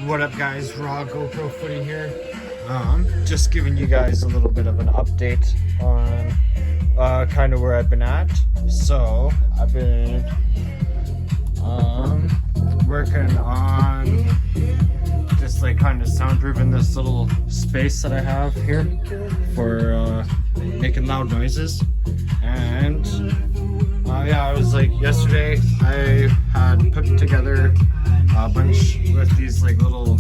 What up guys, RAW Go Pro FOOTY here. Just giving you guys a little bit of an update on kind of where I've been at. So I've been working on just like kind of soundproofing this little space that I have here for making loud noises. And yeah, I was like, yesterday I had put together a bunch with these like little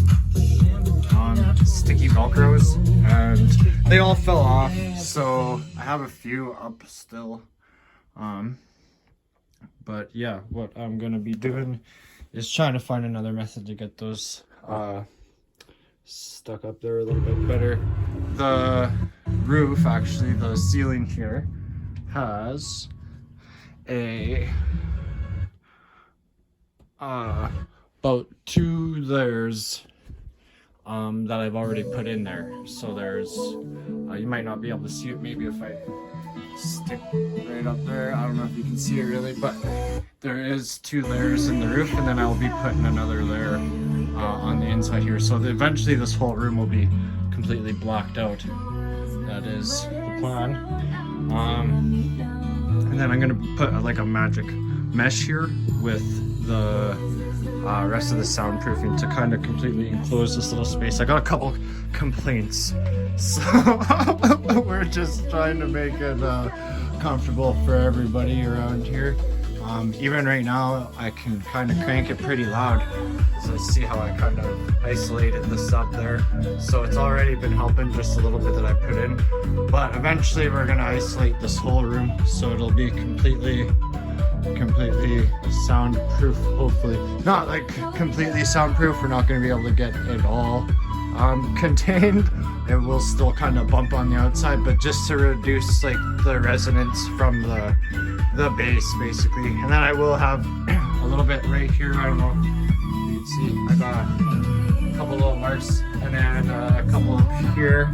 sticky velcros, and they all fell off, so I have a few up still. But yeah, what I'm gonna be doing is trying to find another method to get those stuck up there a little bit better. The roof, actually the ceiling here, has a about 2 layers that I've already put in there. So there's you might not be able to see it maybe if I stick right up there. I don't know if you can see it really, but there is 2 layers in the roof, and then I'll be putting another layer on the inside here. So eventually this whole room will be completely blocked out. That is the plan. And then I'm gonna put like a magic mesh here with the rest of the soundproofing to kind of completely enclose this little space. I got a couple complaints, so we're just trying to make it comfortable for everybody around here. Even right now I can kind of crank it pretty loud, so see how I kind of isolated this up there. So it's already been helping just a little bit that I put in, but eventually we're gonna isolate this whole room so it'll be completely soundproof. Hopefully not like completely soundproof, we're not going to be able to get it all contained. It will still kind of bump on the outside, but just to reduce like the resonance from the bass basically. And then I will have a little bit right here. I don't know if you can see, I got a couple little marks, and then a couple up here.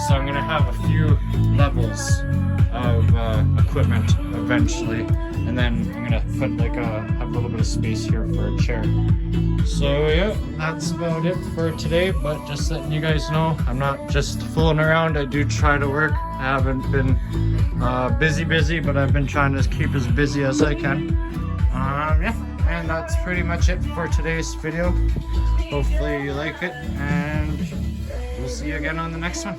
So I'm gonna have a few levels of equipment eventually, and then I'm gonna put like have a little bit of space here for a chair. So yeah, that's about it for today, but just letting you guys know I'm not just fooling around. I do try to work. I haven't been busy, but I've been trying to keep as busy as I can. Yeah, and that's pretty much it for today's video. Hopefully you like it, and we'll see you again on the next one.